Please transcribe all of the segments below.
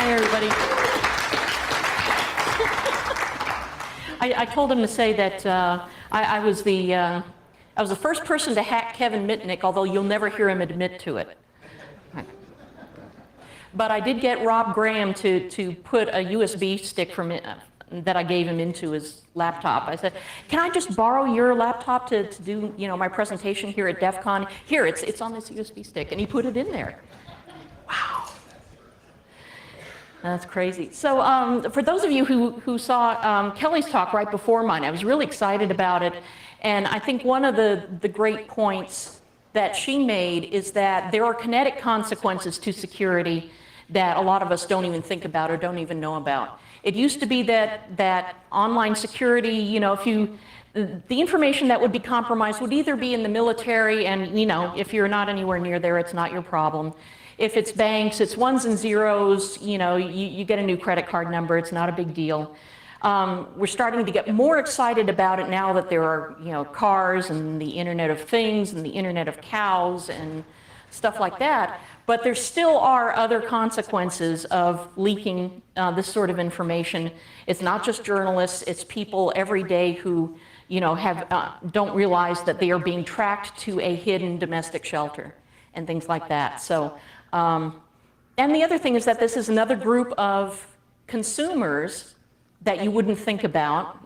Hi, everybody. I told him to say that I was the first person to hack Kevin Mitnick, although you'll never hear him admit to it. But I did get Rob Graham to put a USB stick from it, that I gave him into his laptop. I said, can I just borrow your laptop to do my presentation here at DEF CON? Here, it's on this USB stick. And he put it in there. Wow. That's crazy. So for those of you who saw Kelly's talk right before mine, I was really excited about it. And I think one of the great points that she made is that there are kinetic consequences to security that a lot of us don't even think about or don't even know about. It used to be that online security, the information that would be compromised would either be in the military, and if you're not anywhere near there, it's not your problem. If it's banks, it's ones and zeros, you get a new credit card number, it's not a big deal. We're starting to get more excited about it now that there are, cars and the Internet of Things and the Internet of Cows and stuff like that. But there still are other consequences of leaking this sort of information. It's not just journalists, it's people every day who, don't realize that they are being tracked to a hidden domestic shelter and things like that. So, and the other thing is that this is another group of consumers that you wouldn't think about.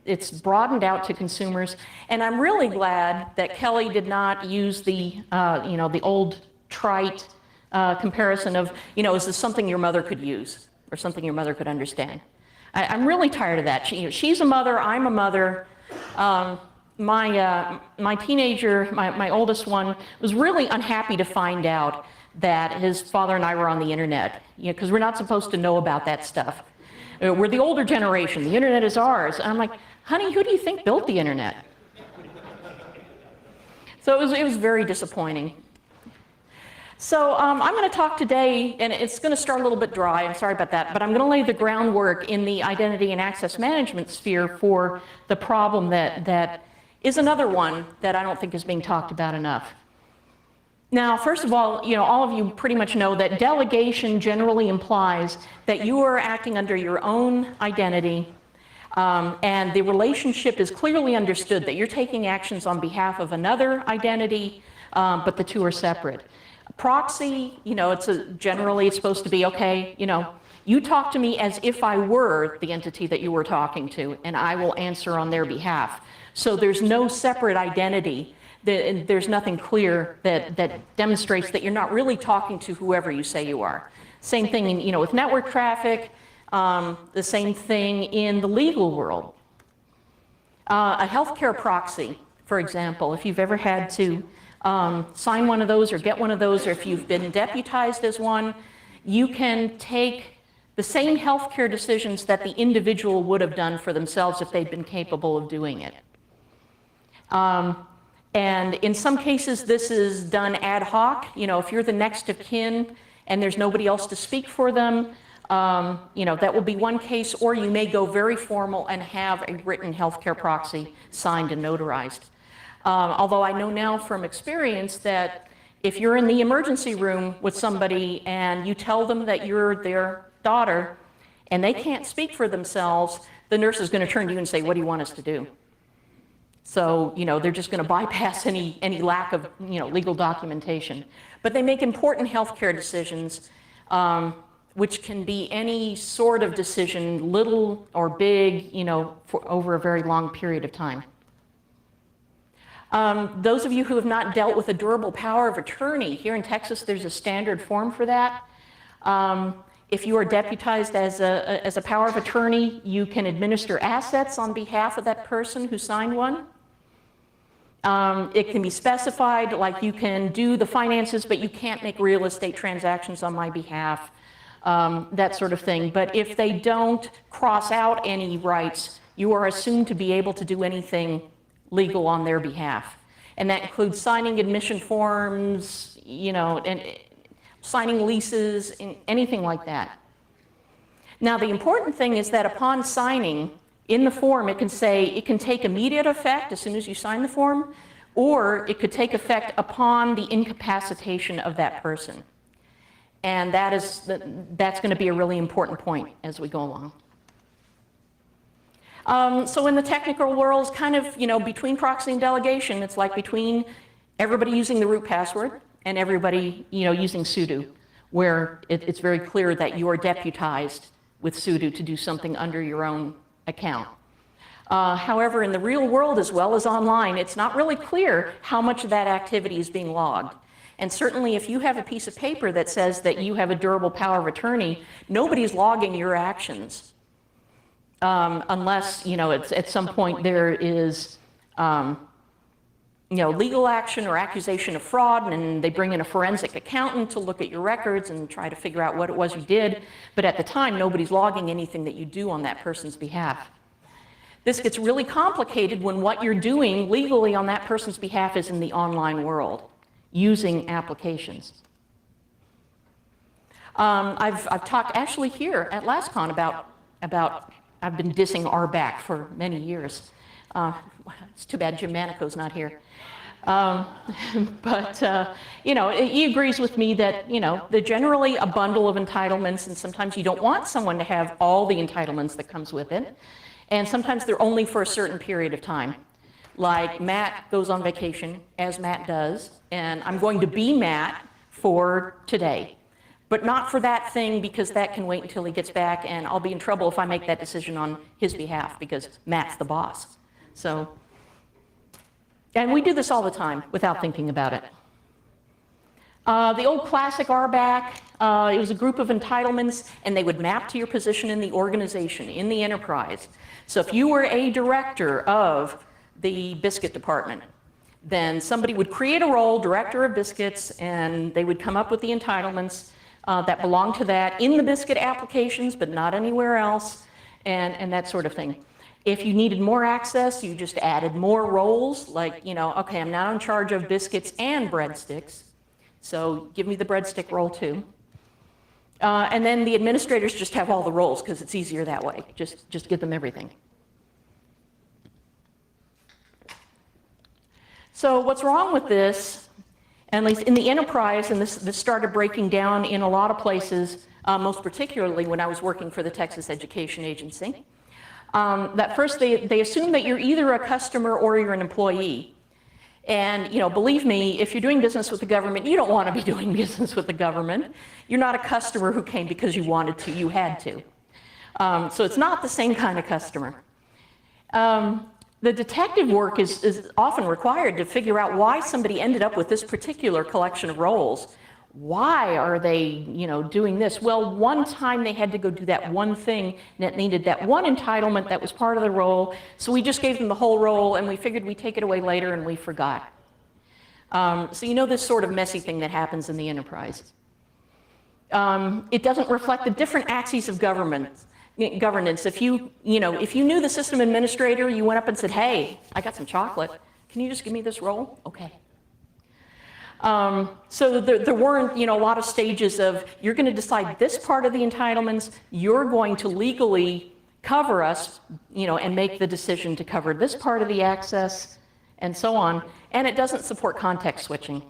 It's broadened out to consumers, and I'm really glad that Kelly did not use the the old trite comparison of is this something your mother could use or something your mother could understand. I'm really tired of that. She's a mother, I'm a mother. My teenager, my oldest one, was really unhappy to find out that his father and I were on the internet, because we're not supposed to know about that stuff. We're the older generation. The internet is ours. And I'm like, honey, who do you think built the internet? So it was very disappointing. So I'm going to talk today, and it's going to start a little bit dry. I'm sorry about that. But I'm going to lay the groundwork in the identity and access management sphere for the problem that is another one that I don't think is being talked about enough. Now, first of all of you pretty much know that delegation generally implies that you are acting under your own identity, and the relationship is clearly understood, that you're taking actions on behalf of another identity, but the two are separate. Proxy, generally it's supposed to be, okay, you talk to me as if I were the entity that you were talking to, and I will answer on their behalf. So there's no separate identity. There's nothing clear that demonstrates that you're not really talking to whoever you say you are. Same thing with network traffic, the same thing in the legal world. A healthcare proxy, for example, if you've ever had to sign one of those or get one of those, or if you've been deputized as one, you can take the same healthcare decisions that the individual would have done for themselves if they'd been capable of doing it. And in some cases, this is done ad hoc. If you're the next of kin and there's nobody else to speak for them, that will be one case, or you may go very formal and have a written healthcare proxy signed and notarized. Although I know now from experience that if you're in the emergency room with somebody and you tell them that you're their daughter and they can't speak for themselves, the nurse is going to turn to you and say, what do you want us to do? So, they're just going to bypass any lack of, legal documentation. But they make important healthcare decisions, which can be any sort of decision, little or big, for over a very long period of time. Those of you who have not dealt with a durable power of attorney, here in Texas, there's a standard form for that. If you are deputized as a power of attorney, you can administer assets on behalf of that person who signed one. It can be specified, like you can do the finances, but you can't make real estate transactions on my behalf, that sort of thing. But if they don't cross out any rights, you are assumed to be able to do anything legal on their behalf. And that includes signing admission forms, and signing leases, anything like that. Now, the important thing is that upon signing, in the form, it can say it can take immediate effect as soon as you sign the form, or it could take effect upon the incapacitation of that person. And that's going to be a really important point as we go along. So in the technical world, it's kind of, between proxy and delegation, it's like between everybody using the root password and everybody, using sudo, where it's very clear that you are deputized with sudo to do something under your own account. However, in the real world as well as online, it's not really clear how much of that activity is being logged. And certainly if you have a piece of paper that says that you have a durable power of attorney, nobody's logging your actions. Unless, at some point there is, legal action or accusation of fraud, and they bring in a forensic accountant to look at your records and try to figure out what it was you did. But at the time, nobody's logging anything that you do on that person's behalf. This gets really complicated when what you're doing legally on that person's behalf is in the online world, using applications. I've talked actually here at LASCON about I've been dissing RBAC for many years. It's too bad Jim Manico's not here. He agrees with me that, they're generally a bundle of entitlements, and sometimes you don't want someone to have all the entitlements that comes with it. And sometimes they're only for a certain period of time. Like Matt goes on vacation, as Matt does, and I'm going to be Matt for today. But not for that thing, because that can wait until he gets back, and I'll be in trouble if I make that decision on his behalf, because Matt's the boss. So, and we do this all the time without thinking about it. The old classic RBAC, it was a group of entitlements, and they would map to your position in the organization, in the enterprise. So if you were a director of the biscuit department, then somebody would create a role, director of biscuits, and they would come up with the entitlements that belong to that in the biscuit applications, but not anywhere else, and that sort of thing. If you needed more access, you just added more roles, like, okay, I'm now in charge of biscuits and breadsticks, so give me the breadstick role too. And then the administrators just have all the roles, because it's easier that way. Just give them everything. So what's wrong with this, at least in the enterprise, and this started breaking down in a lot of places, most particularly when I was working for the Texas Education Agency, that first they assume that you're either a customer or you're an employee. And believe me, if you're doing business with the government, you don't want to be doing business with the government. You're not a customer who came because you wanted to, you had to. So it's not the same kind of customer. The detective work is often required to figure out why somebody ended up with this particular collection of roles. Why are they, doing this? Well, one time they had to go do that one thing that needed that one entitlement that was part of the role, so we just gave them the whole role, and we figured we'd take it away later, and we forgot. So this sort of messy thing that happens in the enterprise. It doesn't reflect the different axes of governance. If you knew the system administrator, you went up and said, hey, I got some chocolate. Can you just give me this role? Okay. So there weren't, a lot of stages of, you're going to decide this part of the entitlements, you're going to legally cover us, and make the decision to cover this part of the access, and so on. And it doesn't support context switching.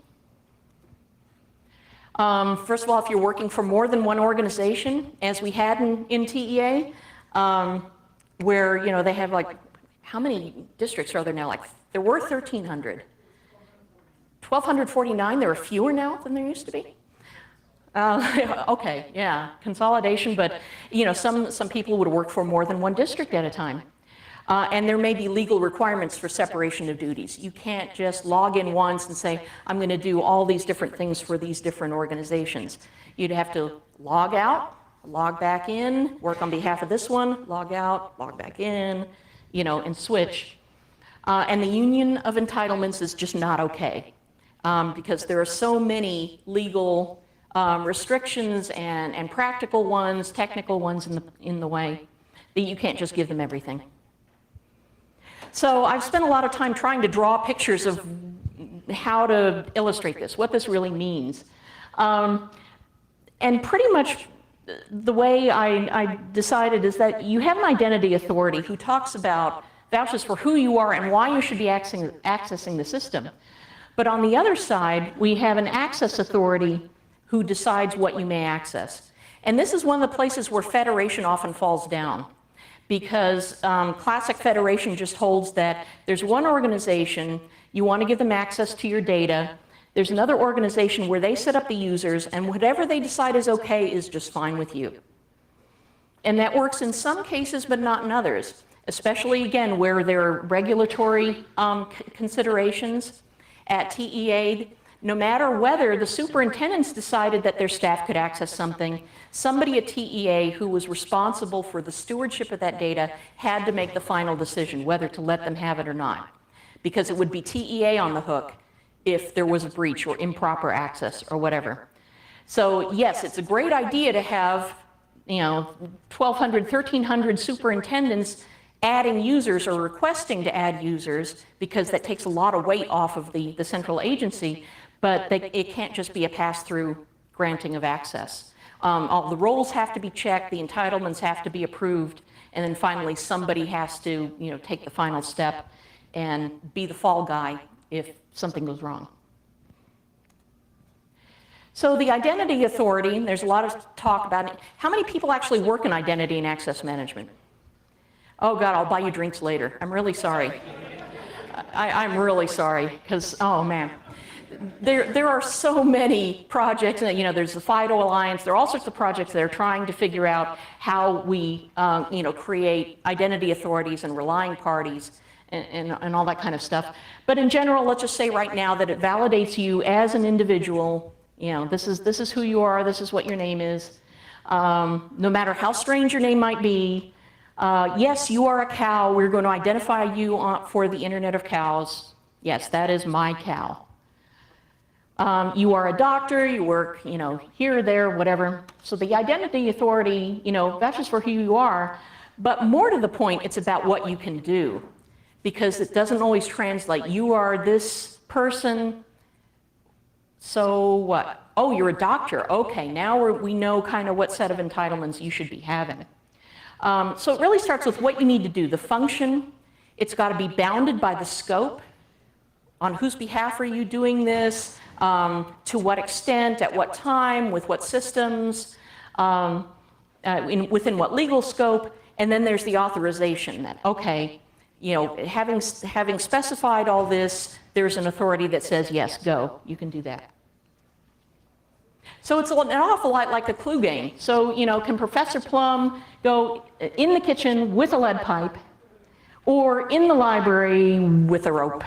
First of all, if you're working for more than one organization, as we had in TEA, where, they have how many districts are there now? There were 1,300. 1,249, there are fewer now than there used to be. Okay, yeah, consolidation, but some people would work for more than one district at a time. And there may be legal requirements for separation of duties. You can't just log in once and say, I'm going to do all these different things for these different organizations. You'd have to log out, log back in, work on behalf of this one, log out, log back in, and switch. And the union of entitlements is just not okay. Because there are so many legal restrictions and practical ones, technical ones in the way, that you can't just give them everything. So I've spent a lot of time trying to draw pictures of how to illustrate this, what this really means. And pretty much the way I decided is that you have an identity authority who vouches for who you are and why you should be accessing the system. But on the other side, we have an access authority who decides what you may access. And this is one of the places where federation often falls down, because classic federation just holds that there's one organization, you want to give them access to your data, there's another organization where they set up the users, and whatever they decide is okay is just fine with you. And that works in some cases, but not in others, especially, again, where there are regulatory considerations. At TEA, no matter whether the superintendents decided that their staff could access something, somebody at TEA who was responsible for the stewardship of that data had to make the final decision whether to let them have it or not, because it would be TEA on the hook if there was a breach or improper access or whatever. So yes, it's a great idea to have 1,200, 1,300 superintendents adding users or requesting to add users, because that takes a lot of weight off of the central agency, but it can't just be a pass-through granting of access. All the roles have to be checked, the entitlements have to be approved, and then finally somebody has to take the final step and be the fall guy if something goes wrong. So the identity authority, there's a lot of talk about it. How many people actually work in identity and access management? Oh God, I'll buy you drinks later. I'm really sorry. I'm really sorry, because, oh man. There are so many projects, there's the FIDO Alliance, there are all sorts of projects that are trying to figure out how we, create identity authorities and relying parties and all that kind of stuff. But in general, let's just say right now that it validates you as an individual. This is who you are, this is what your name is. No matter how strange your name might be, yes, you are a cow, we're going to identify you for the Internet of Cows. Yes, that is my cow. You are a doctor, you work, here, there, whatever. So the identity authority, vouches for who you are, but more to the point, it's about what you can do, because it doesn't always translate. You are this person, so what? Oh, you're a doctor. Okay, now we know kind of what set of entitlements you should be having. So it really starts with what you need to do. The function, it's got to be bounded by the scope. On whose behalf are you doing this? To what extent, at what time, with what systems, within what legal scope, and then there's the authorization that, okay, having specified all this, there's an authority that says, yes, go, you can do that. So it's an awful lot like the clue game. So, can Professor Plum go in the kitchen with a lead pipe or in the library with a rope?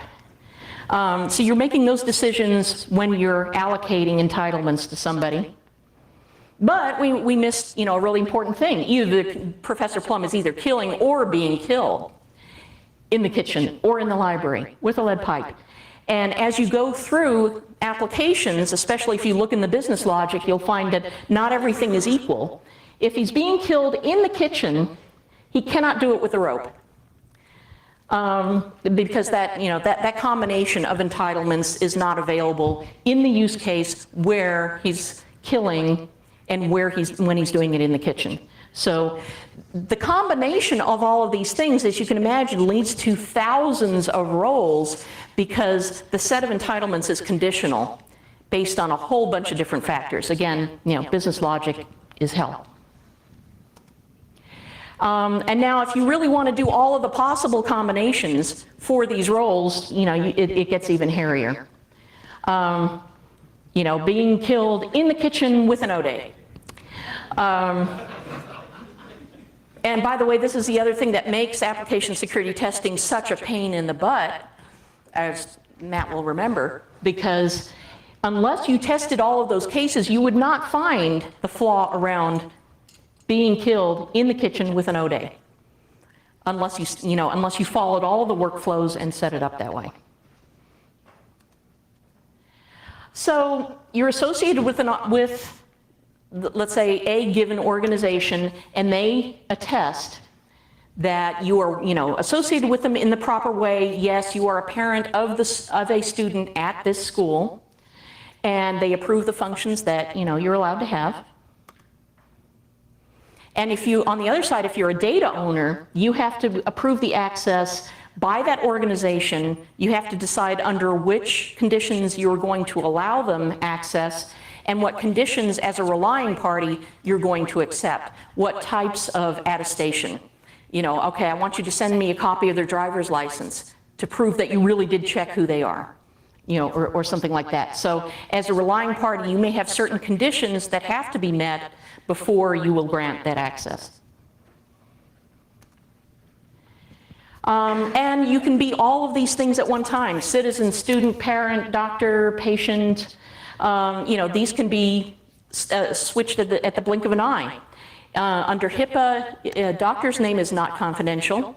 So you're making those decisions when you're allocating entitlements to somebody. But we missed, a really important thing. Either Professor Plum is either killing or being killed in the kitchen or in the library with a lead pipe. And as you go through applications, especially if you look in the business logic, you'll find that not everything is equal. If he's being killed in the kitchen, he cannot do it with a rope. Because that combination of entitlements is not available in the use case where he's killing and when he's doing it in the kitchen. So the combination of all of these things, as you can imagine, leads to thousands of roles, because the set of entitlements is conditional based on a whole bunch of different factors. Again, business logic is hell. And now if you really want to do all of the possible combinations for these roles, it gets even hairier. Being killed in the kitchen with an O-Day. And by the way, this is the other thing that makes application security testing such a pain in the butt, as Matt will remember, because unless you tested all of those cases, you would not find the flaw around being killed in the kitchen with an O-Day, unless you followed all the workflows and set it up that way. So you're associated with let's say, a given organization, and they attest that you are, associated with them in the proper way. Yes, you are a parent of a student at this school, and they approve the functions that, you're allowed to have. And on the other side, if you're a data owner, you have to approve the access by that organization. You have to decide under which conditions you're going to allow them access, and what conditions as a relying party you're going to accept, what types of attestation. You know, okay, I want you to send me a copy of their driver's license to prove that you really did check who they are, you know, or something like that. So as a relying party, you may have certain conditions that have to be met before you will grant that access. And you can be all of these things at one time: citizen, student, parent, doctor, patient. You know, these can be switched at the blink of an eye. Under HIPAA, a doctor's name is not confidential,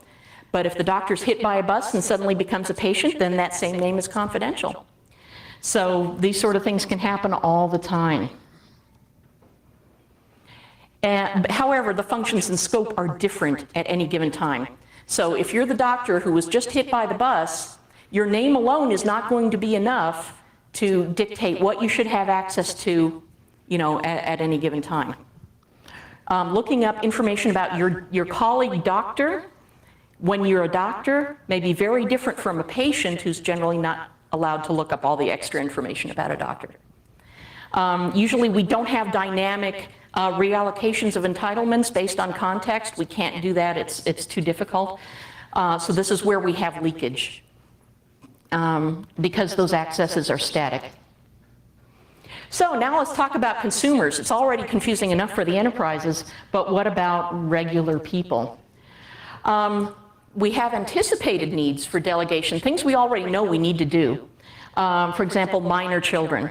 but if the doctor's hit by a bus and suddenly becomes a patient, then that same name is confidential. So these sort of things can happen all the time. However, the functions and scope are different at any given time. So if you're the doctor who was just hit by the bus, your name alone is not going to be enough to dictate what you should have access to, you know, at any given time. Looking up information about your colleague doctor when you're a doctor may be very different from a patient who's generally not allowed to look up all the extra information about a doctor. Usually we don't have dynamic reallocations of entitlements based on context. We can't do that, it's too difficult. So this is where we have leakage, because those accesses are static. So now let's talk about consumers. It's already confusing enough for the enterprises, but what about regular people? We have anticipated needs for delegation, things we already know we need to do. For example, minor children.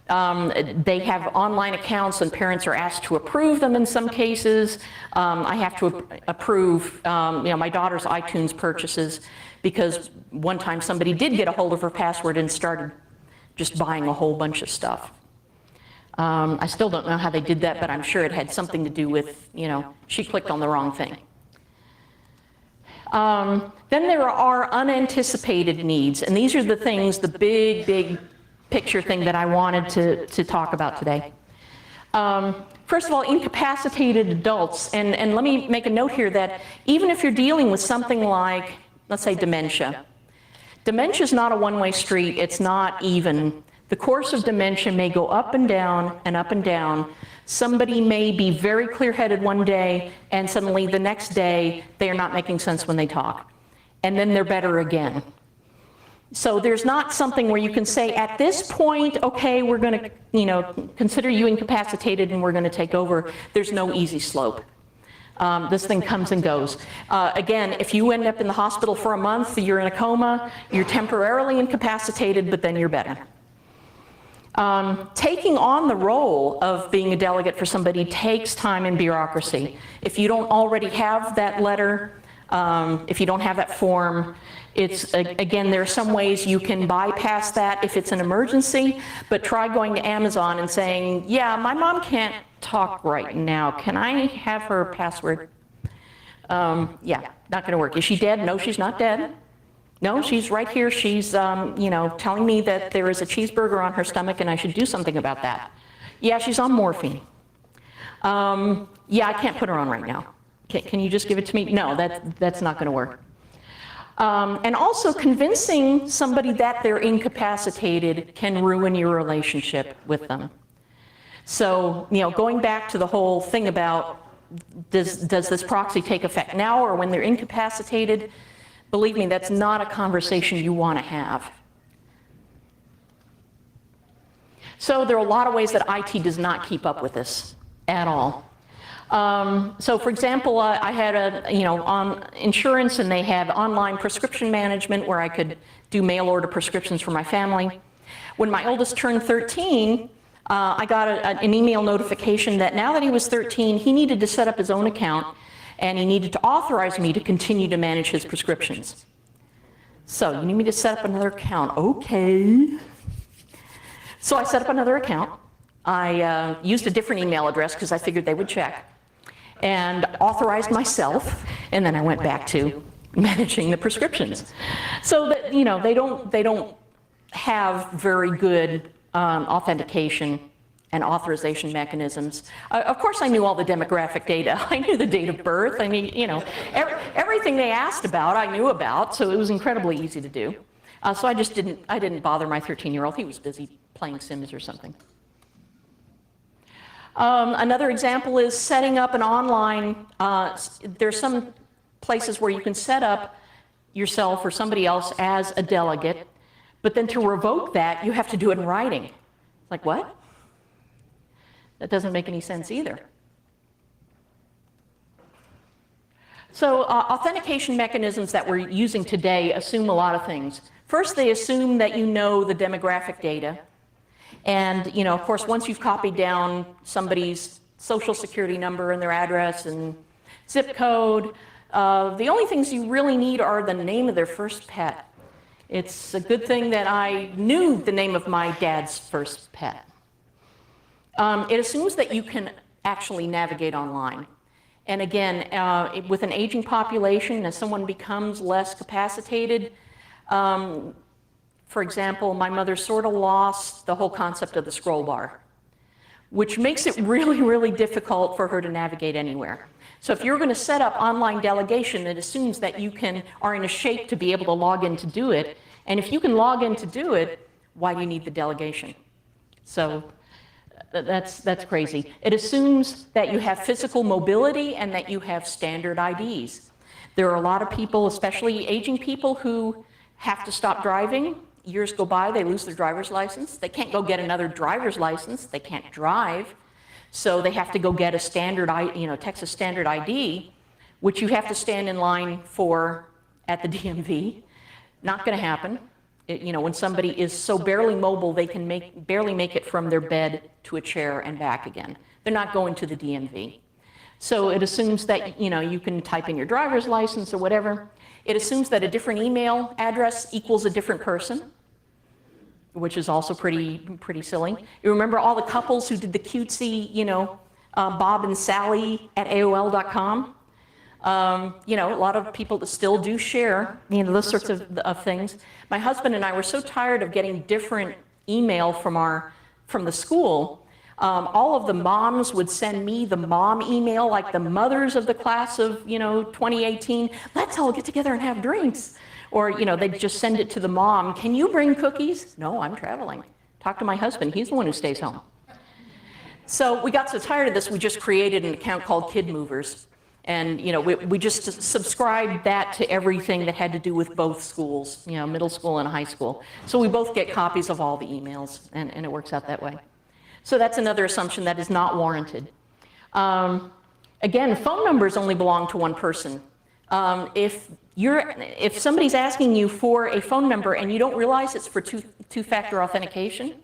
They have online accounts and parents are asked to approve them in some cases. I have to approve you know, my daughter's iTunes purchases because one time somebody did get a hold of her password and started just buying a whole bunch of stuff. I still don't know how they did that, but I'm sure it had something to do with, you know, she clicked on the wrong thing. Then there are unanticipated needs, and these are the things, the big picture thing that I wanted to talk about today. First of all, incapacitated adults, and let me make a note here that even if you're dealing with something like, let's say, dementia, dementia is not a one-way street, it's not even. The course of dementia may go up and down and up and down. Somebody may be very clear-headed one day, and suddenly the next day they are not making sense when they talk. And then they're better again. So there's not something where you can say, at this point, okay, we're going to, you know, consider you incapacitated and we're going to take over. There's no easy slope. This thing comes and goes. Again, if you end up in the hospital for a month, you're in a coma, you're temporarily incapacitated, but then you're better. Taking on the role of being a delegate for somebody takes time and bureaucracy. If you don't already have that letter, if you don't have that form, it's, again, there are some ways you can bypass that if it's an emergency, but try going to Amazon and saying, yeah, my mom can't talk right now. Can I have her password? Yeah, not going to work. Is she dead? No, she's not dead. No, she's right here. She's, you know, telling me that there is a cheeseburger on her stomach and I should do something about that. Yeah, she's on morphine. Yeah, I can't put her on right now. Can you just give it to me? No, that's not going to work. And also, convincing somebody that they're incapacitated can ruin your relationship with them. So, you know, going back to the whole thing about does this proxy take effect now or when they're incapacitated, believe me, that's not a conversation you want to have. So there are a lot of ways that IT does not keep up with this at all. So for example, I had on insurance, and they have online prescription management where I could do mail order prescriptions for my family. When my oldest turned 13, I got an email notification that now that he was 13, he needed to set up his own account and he needed to authorize me to continue to manage his prescriptions. So you need me to set up another account? Okay. So I set up another account. I used a different email address because I figured they would check, and authorized myself, and then I went back to managing the prescriptions. So that, you know, they don't have very good authentication and authorization mechanisms. Of course I knew all the demographic data. I knew the date of birth. I mean, you know, everything they asked about I knew about, so it was incredibly easy to do. So I didn't bother my 13-year-old. He was busy playing Sims or something. Another example is setting up an online, there's some places where you can set up yourself or somebody else as a delegate, but then to revoke that, you have to do it in writing. Like, what? That doesn't make any sense either. So authentication mechanisms that we're using today assume a lot of things. First, they assume that you know the demographic data. And, you know, of course, once you've copied down somebody's social security number and their address and zip code, the only things you really need are the name of their first pet. It's a good thing that I knew the name of my dad's first pet. It assumes that you can actually navigate online. And again, with an aging population, as someone becomes less capacitated, for example, my mother sort of lost the whole concept of the scroll bar, which makes it really, really difficult for her to navigate anywhere. So if you're going to set up online delegation, it assumes that you are in a shape to be able to log in to do it. And if you can log in to do it, why do you need the delegation? So that's crazy. It assumes that you have physical mobility and that you have standard IDs. There are a lot of people, especially aging people, who have to stop driving. Years go by, they lose their driver's license. They can't go get another driver's license. They can't drive. So they have to go get a standard, Texas standard ID, which you have to stand in line for at the DMV. Not going to happen. When somebody is so barely mobile, they can barely make it from their bed to a chair and back again. They're not going to the DMV. So it assumes that, you can type in your driver's license or whatever. It assumes that a different email address equals a different person, which is also pretty silly. You remember all the couples who did the cutesy, Bob and Sally at AOL.com? A lot of people still do share, those sorts of things. My husband and I were so tired of getting different email from the school. All of the moms would send me the mom email, like the mothers of the class of, 2018. Let's all get together and have drinks. Or, they'd just send it to the mom. Can you bring cookies? No, I'm traveling. Talk to my husband. He's the one who stays home. So we got so tired of this, we just created an account called Kid Movers. And, we just subscribed that to everything that had to do with both schools, middle school and high school. So we both get copies of all the emails, and it works out that way. So that's another assumption that is not warranted. Again, phone numbers only belong to one person. If somebody's asking you for a phone number and you don't realize it's for two-factor authentication,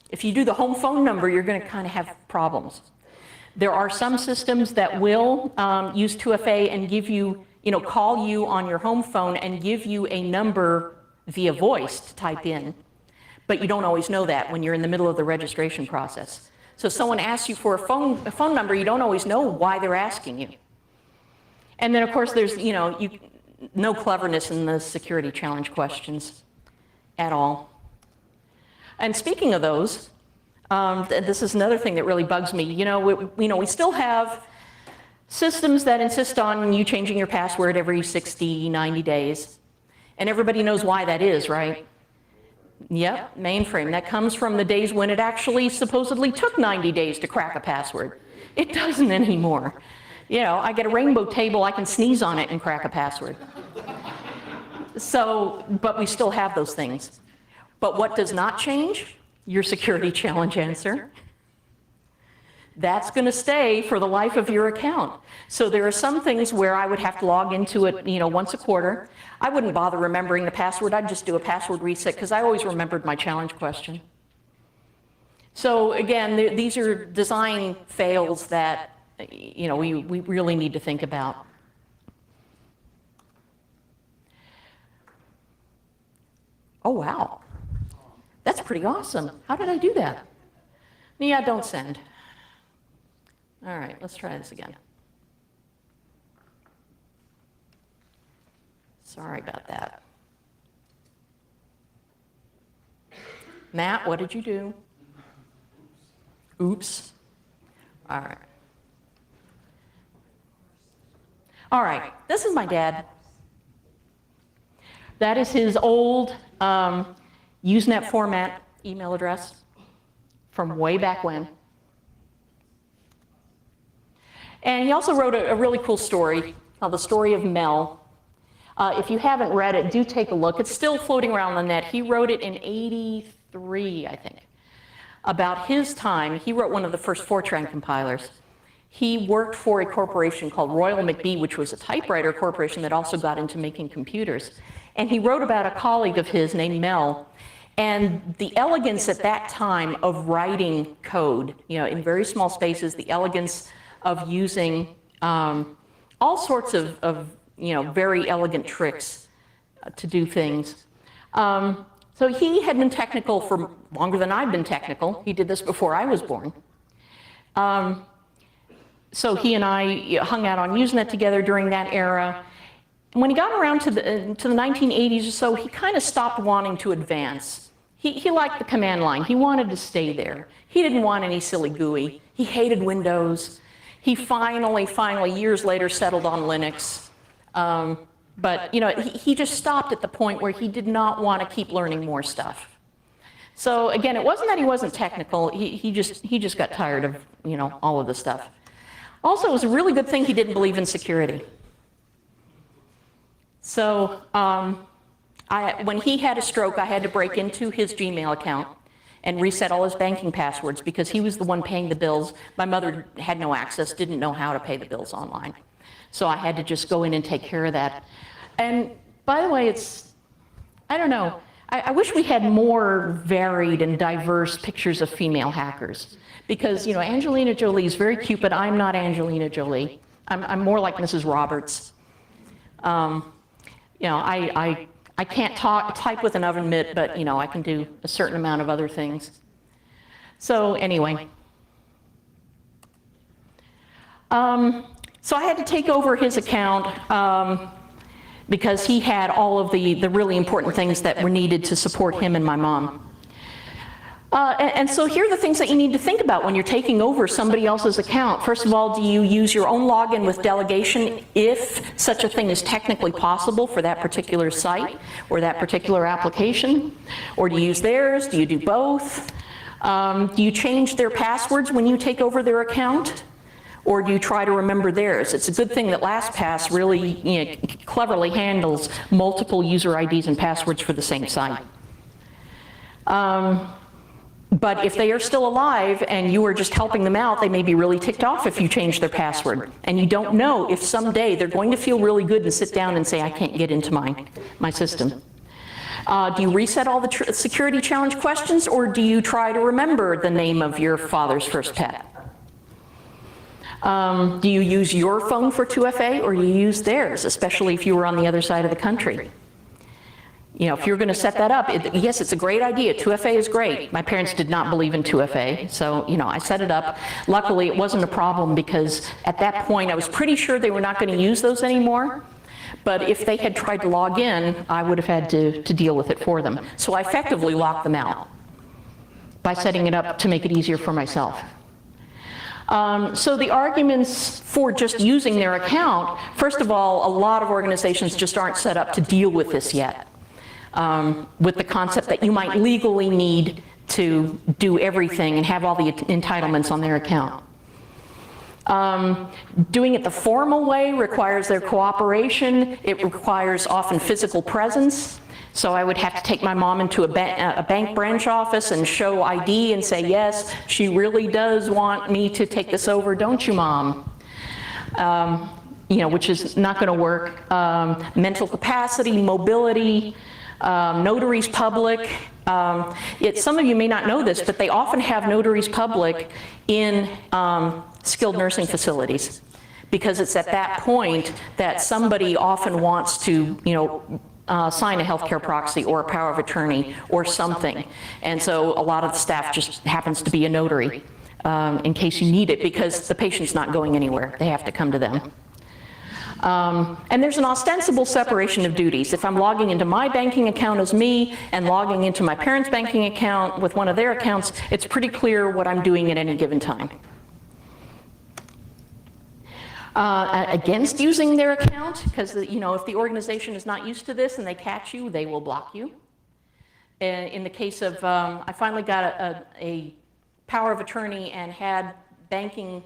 if you do the home phone number, you're going to kind of have problems. There are some systems that will use 2FA and give you, call you on your home phone and give you a number via voice to type in. But you don't always know that when you're in the middle of the registration process. So if someone asks you for a phone number, you don't always know why they're asking you. And then, of course, there's, no cleverness in the security challenge questions at all. And speaking of those, this is another thing that really bugs me. We still have systems that insist on you changing your password every 60, 90 days. And everybody knows why that is, right? Yep, mainframe. That comes from the days when it actually supposedly took 90 days to crack a password. It doesn't anymore. I get a rainbow table, I can sneeze on it and crack a password. So, but we still have those things. But what does not change? Your security challenge answer. That's going to stay for the life of your account. So there are some things where I would have to log into it, once a quarter. I wouldn't bother remembering the password. I'd just do a password reset because I always remembered my challenge question. So again, these are design fails that, we really need to think about. Oh, wow. That's pretty awesome. How did I do that? Yeah, don't send. All right, let's try this again. Sorry about that. Matt, what did you do? Oops. All right. All right, this is my dad. That is his old Usenet format email address from way back when. And he also wrote a really cool story called The Story of Mel. If you haven't read it, do take a look. It's still floating around the net. He wrote it in '83, I think. About his time, he wrote one of the first Fortran compilers. He worked for a corporation called Royal McBee, which was a typewriter corporation that also got into making computers. And he wrote about a colleague of his named Mel, and the elegance at that time of writing code, in very small spaces, the elegance of using all sorts of very elegant tricks to do things. So he had been technical for longer than I've been technical. He did this before I was born. So he and I hung out on Usenet together during that era. When he got around to the 1980s or so, he kind of stopped wanting to advance. He liked the command line. He wanted to stay there. He didn't want any silly GUI. He hated Windows. He finally, years later, settled on Linux. But he just stopped at the point where he did not want to keep learning more stuff. So again, it wasn't that he wasn't technical. He just got tired of all of the stuff. Also, it was a really good thing he didn't believe in security. So when he had a stroke, I had to break into his Gmail account and reset all his banking passwords because he was the one paying the bills. My mother had no access, didn't know how to pay the bills online. So I had to just go in and take care of that. And by the way, I don't know, I wish we had more varied and diverse pictures of female hackers. Because, Angelina Jolie is very cute, but I'm not Angelina Jolie. I'm more like Mrs. Roberts. I can't type with an oven mitt, but, I can do a certain amount of other things. So anyway. So I had to take over his account because he had all of the really important things that were needed to support him and my mom. And so here are the things that you need to think about when you're taking over somebody else's account. First of all, do you use your own login with delegation if such a thing is technically possible for that particular site or that particular application? Or do you use theirs? Do you do both? Do you change their passwords when you take over their account? Or do you try to remember theirs? It's a good thing that LastPass really cleverly handles multiple user IDs and passwords for the same site. But if they are still alive and you are just helping them out, they may be really ticked off if you change their password. And you don't know if someday they're going to feel really good and sit down and say, I can't get into my system. Do you reset all the security challenge questions, or do you try to remember the name of your father's first pet? Do you use your phone for 2FA, or do you use theirs, especially if you were on the other side of the country? If you're going to set that up, yes, it's a great idea. 2FA is great. My parents did not believe in 2FA, so, I set it up. Luckily, it wasn't a problem because at that point, I was pretty sure they were not going to use those anymore. But if they had tried to log in, I would have had to deal with it for them. So I effectively locked them out by setting it up to make it easier for myself. So the arguments for just using their account, first of all, a lot of organizations just aren't set up to deal with this yet. With the concept that you might legally need to do everything and have all the entitlements on their account. Doing it the formal way requires their cooperation. It requires often physical presence. So I would have to take my mom into a bank branch office and show ID and say, yes, she really does want me to take this over, don't you, Mom? Which is not going to work. Mental capacity, mobility, notaries public. Some of you may not know this, but they often have notaries public in skilled nursing facilities, because it's at that point that somebody often wants to, sign a healthcare proxy or a power of attorney or something. And so a lot of the staff just happens to be a notary in case you need it, because the patient's not going anywhere. They have to come to them. And there's an ostensible separation of duties. If I'm logging into my banking account as me and logging into my parents' banking account with one of their accounts, it's pretty clear what I'm doing at any given time. Against using their account, because if the organization is not used to this and they catch you, they will block you. In the case of, I finally got a power of attorney and had banking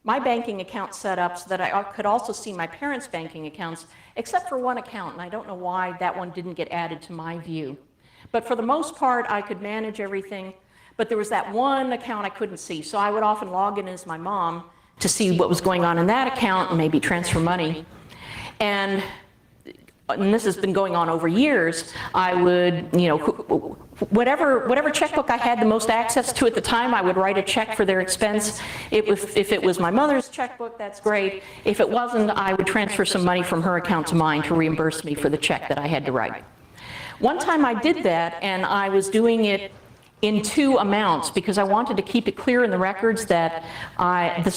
my banking account set up so that I could also see my parents' banking accounts, except for one account, and I don't know why that one didn't get added to my view. But for the most part, I could manage everything, but there was that one account I couldn't see, so I would often log in as my mom to see what was going on in that account and maybe transfer money. And this has been going on over years, I would, you know, whatever checkbook I had the most access to at the time, I would write a check for their expense. If it was my mother's checkbook, that's great. If it wasn't, I would transfer some money from her account to mine to reimburse me for the check that I had to write. One time I did that, and I was doing it in two amounts because I wanted to keep it clear in the records that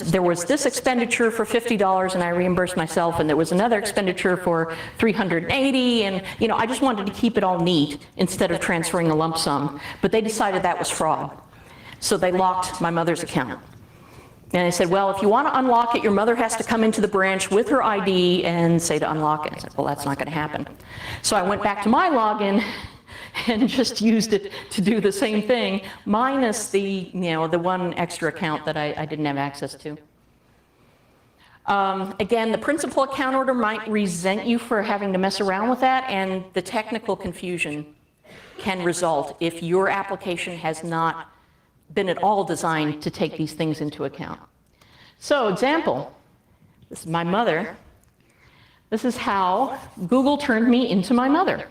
there was this expenditure for $50 and I reimbursed myself, and there was another expenditure for $380, and you know, I just wanted to keep it all neat instead of transferring a lump sum. But they decided that was fraud, so they locked my mother's account. And I said, well, if you want to unlock it, your mother has to come into the branch with her ID and say to unlock it. I said, well, that's not going to happen. So I went back to my login and just used it to do the same thing, minus the, you know, the one extra account that I didn't have access to. Again, the principal account order might resent you for having to mess around with that, and the technical confusion can result if your application has not been at all designed to take these things into account. So, example, this is my mother. This is how Google turned me into my mother.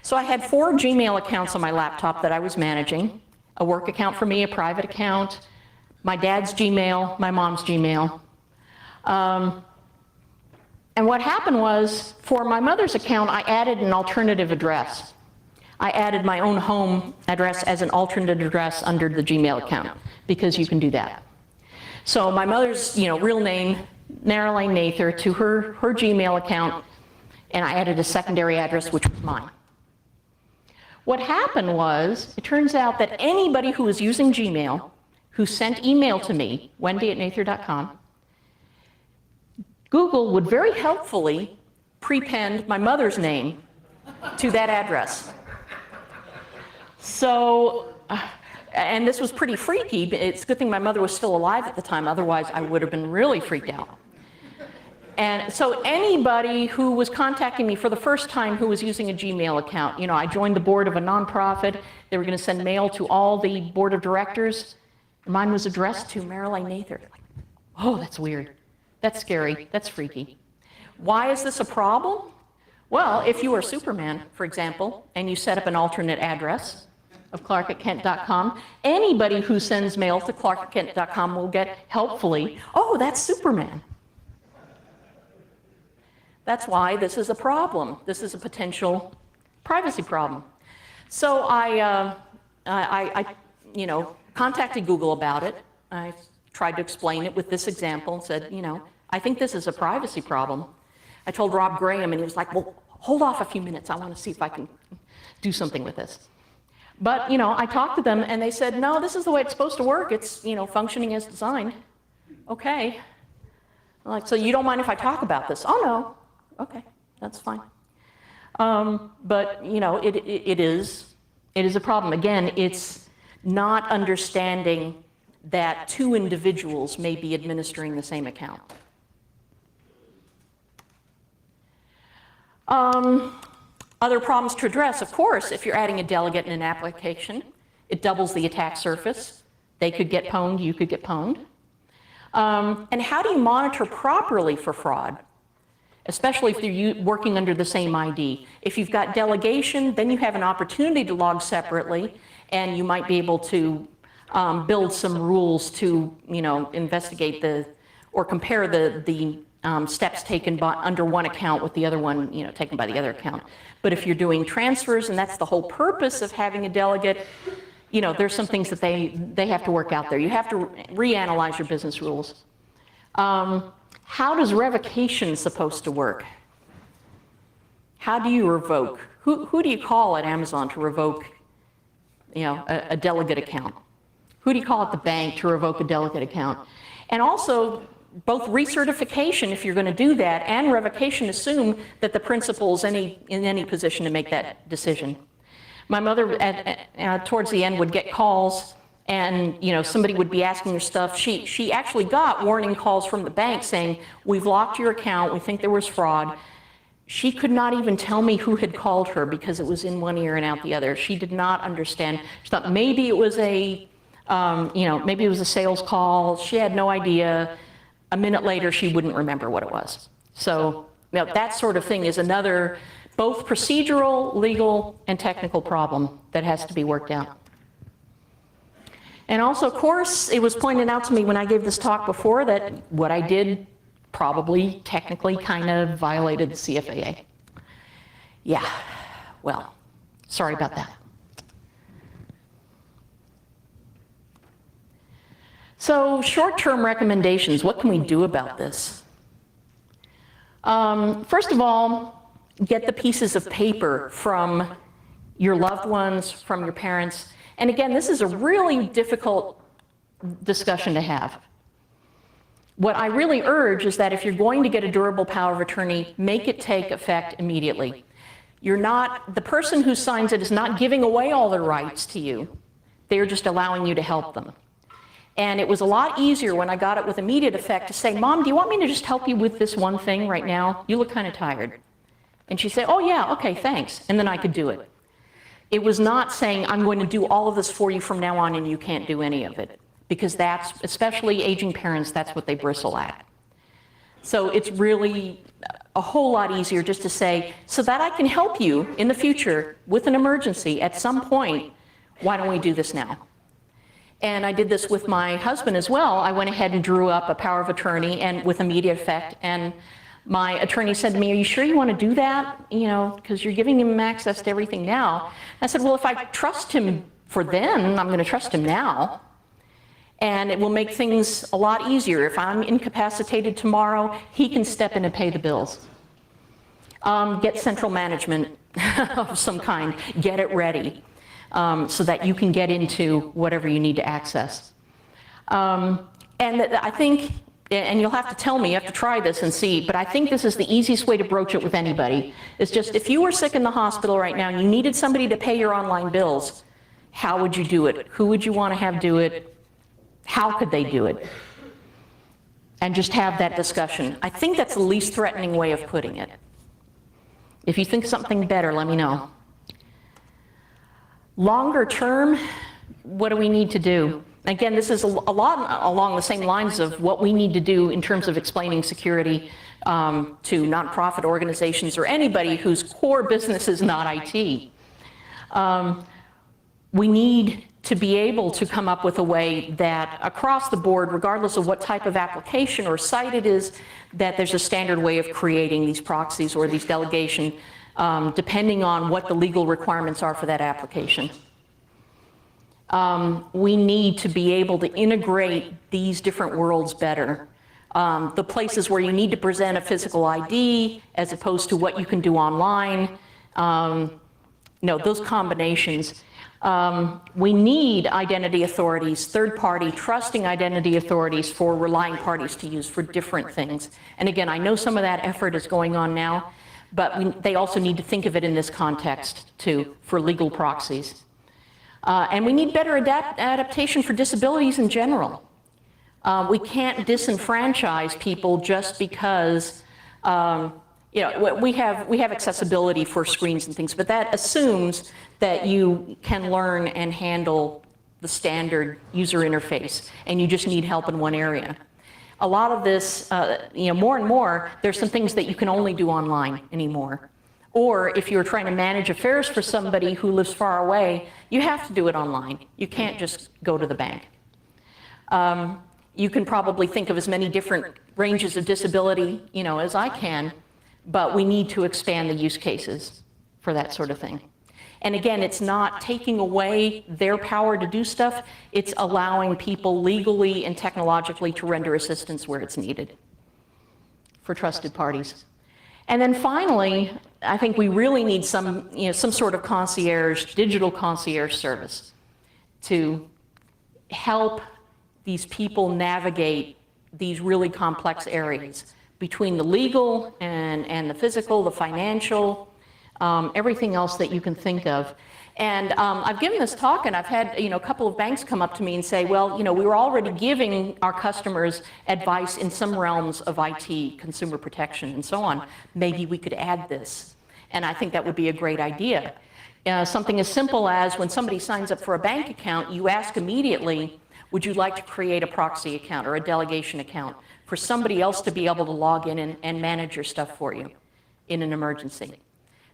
So I had 4 Gmail accounts on my laptop that I was managing, a work account for me, a private account, my dad's Gmail, my mom's Gmail. And what happened was, for my mother's account, I added an alternative address. I added my own home address as an alternate address under the Gmail account, because you can do that. So my mother's, you know, real name, Marilyn Nather, to her Gmail account, and I added a secondary address, which was mine. What happened was, it turns out that anybody who was using Gmail, who sent email to me, wendy@nather.com, Google would very helpfully prepend my mother's name to that address. So, and this was pretty freaky. It's a good thing my mother was still alive at the time, otherwise I would have been really freaked out. And so anybody who was contacting me for the first time who was using a Gmail account, you know, I joined the board of a nonprofit. They were going to send mail to all the board of directors. Mine was addressed to Marilyn Nather. Like, oh, that's weird. That's scary. That's freaky. Why is this a problem? Well, if you are Superman, for example, and you set up an alternate address of clark@kent.com, anybody who sends mail to clark@kent.com will get, helpfully, oh, that's Superman. That's why this is a problem. This is a potential privacy problem. So I you know, contacted Google about it. I tried to explain it with this example and said, you know, I think this is a privacy problem. I told Rob Graham, and he was like, well, hold off a few minutes. I want to see if I can do something with this. But, you know, I talked to them, and they said, no, this is the way it's supposed to work. It's, you know, functioning as designed. Okay. I'm like, so you don't mind if I talk about this? Oh, no. Okay, that's fine. But, you know, it is a problem. Again, it's not understanding that 2 individuals may be administering the same account. Other problems to address, of course, if you're adding a delegate in an application, it doubles the attack surface. They could get pwned, you could get pwned. And how do you monitor properly for fraud? Especially if they're working under the same ID. If you've got delegation, then you have an opportunity to log separately, and you might be able to build some rules to, you know, investigate or compare the steps taken under one account with the other one, you know, taken by the other account. But if you're doing transfers, and that's the whole purpose of having a delegate, you know, there's some things that they have to work out there. You have to reanalyze your business rules. How does revocation supposed to work? How do you revoke? Who do you call at Amazon to revoke, you know, a delegate account? Who do you call at the bank to revoke a delegate account? And also, both recertification, if you're going to do that, and revocation assume that the principal's in any position to make that decision. My mother, towards the end, would get calls, and somebody would be asking her stuff. She actually got warning calls from the bank saying, we've locked your account, we think there was fraud. She could not even tell me who had called her because it was in one ear and out the other. She did not understand. She thought maybe it was maybe it was a sales call. She had no idea. A minute later, she wouldn't remember what it was. So that sort of thing is another both procedural, legal, and technical problem that has to be worked out. And also, of course, it was pointed out to me when I gave this talk before that what I did probably technically kind of violated the CFAA. Yeah, well, sorry about that. So short-term recommendations, what can we do about this? First of all, get the pieces of paper from your loved ones, from your parents. And again, this is a really difficult discussion to have. What I really urge is that if you're going to get a durable power of attorney, make it take effect immediately. The person who signs it is not giving away all their rights to you. They're just allowing you to help them. And it was a lot easier when I got it with immediate effect to say, Mom, do you want me to just help you with this one thing right now? You look kind of tired. And she'd say, oh yeah, okay, thanks. And then I could do it. It was not saying, I'm going to do all of this for you from now on and you can't do any of it. Because that's, especially aging parents, that's what they bristle at. So it's really a whole lot easier just to say, so that I can help you in the future with an emergency at some point, why don't we do this now? And I did this with my husband as well. I went ahead and drew up a power of attorney and with immediate effect. And my attorney said to me, are you sure you want to do that? Because you're giving him access to everything now. I said, well, if I trust him for then, I'm going to trust him now. And it will make things a lot easier. If I'm incapacitated tomorrow, he can step in and pay the bills. Get central management of some kind. Get it ready so that you can get into whatever you need to access. And I think, and you'll have to tell me, you have to try this and see, but I think this is the easiest way to broach it with anybody. It's just, if you were sick in the hospital right now and you needed somebody to pay your online bills, how would you do it? Who would you want to have do it? How could they do it? And just have that discussion. I think that's the least threatening way of putting it. If you think something better, let me know. Longer term, what do we need to do? Again, this is a lot along the same lines of what we need to do in terms of explaining security to nonprofit organizations or anybody whose core business is not IT. We need to be able to come up with a way that across the board, regardless of what type of application or site it is, that there's a standard way of creating these proxies or these delegation, depending on what the legal requirements are for that application. We need to be able to integrate these different worlds better. The places where you need to present a physical ID as opposed to what you can do online, those combinations. We need identity authorities, third-party trusting identity authorities for relying parties to use for different things. And again, I know some of that effort is going on now, but they also need to think of it in this context too, for legal proxies. And we need better adaptation for disabilities in general. We can't disenfranchise people just because we have accessibility for screens and things, but that assumes that you can learn and handle the standard user interface, and you just need help in one area. A lot of this, more and more, there's some things that you can only do online anymore. Or if you're trying to manage affairs for somebody who lives far away, you have to do it online. You can't just go to the bank. You can probably think of as many different ranges of disability, as I can, but we need to expand the use cases for that sort of thing. And again, it's not taking away their power to do stuff, it's allowing people legally and technologically to render assistance where it's needed for trusted parties. And then finally, I think we really need some sort of concierge, digital concierge service to help these people navigate these really complex areas between the legal and the physical, the financial, everything else that you can think of. And I've given this talk, and I've had a couple of banks come up to me and say, well, we were already giving our customers advice in some realms of IT, consumer protection, and so on. Maybe we could add this. And I think that would be a great idea. Something as simple as when somebody signs up for a bank account, you ask immediately, would you like to create a proxy account or a delegation account for somebody else to be able to log in and manage your stuff for you in an emergency?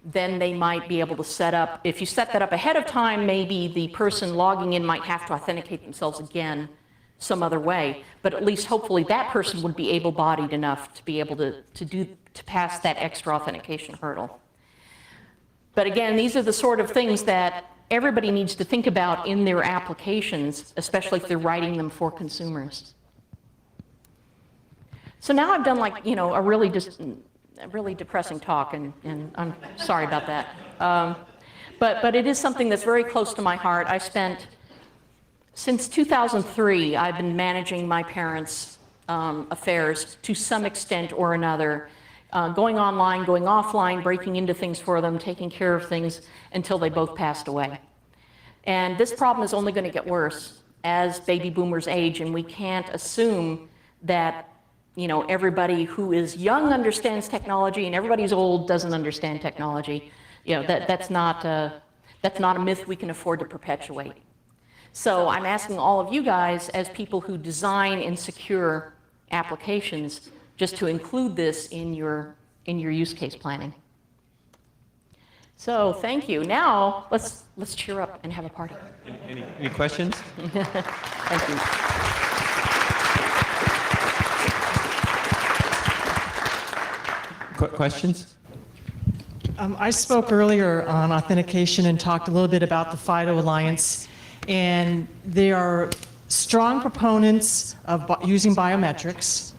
Then they might be able to set up, if you set that up ahead of time, maybe the person logging in might have to authenticate themselves again some other way, but at least hopefully that person would be able-bodied enough to be able to pass that extra authentication hurdle. But again, these are the sort of things that everybody needs to think about in their applications, especially if they're writing them for consumers. So now I've done a really depressing talk, and I'm sorry about that. But it is something that's very close to my heart. Since 2003, I've been managing my parents' affairs to some extent or another. Going online, going offline, breaking into things for them, taking care of things until they both passed away. And this problem is only going to get worse as baby boomers age, and we can't assume that everybody who is young understands technology and everybody who's old doesn't understand technology. That's not a myth we can afford to perpetuate. So I'm asking all of you guys, as people who design and secure applications, just to include this in your use case planning. So thank you. Now let's cheer up and have a party. Any questions? Thank you. Questions? I spoke earlier on authentication and talked a little bit about the FIDO Alliance, and they are strong proponents of using biometrics.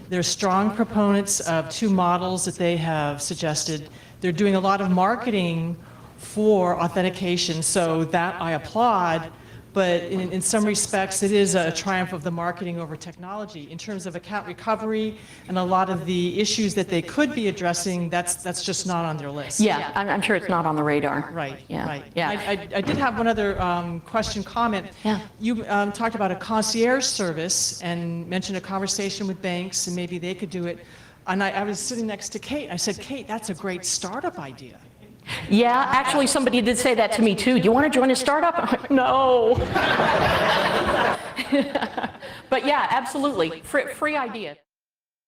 They're strong proponents of two models that they have suggested. They're doing a lot of marketing for authentication, so that I applaud, but in some respects it is a triumph of the marketing over technology. In terms of account recovery and a lot of the issues that they could be addressing, that's just not on their list. Yeah, I'm sure it's not on the radar. Right, Yeah. right. Yeah. I did have one other comment. Yeah. You talked about a concierge service and mentioned a conversation with banks, and maybe they could do it. And I was sitting next to Kate. I said, Kate, that's a great startup idea. Yeah, actually somebody did say that to me too. Do you want to join a startup? I'm like, no. But yeah, absolutely. Free idea.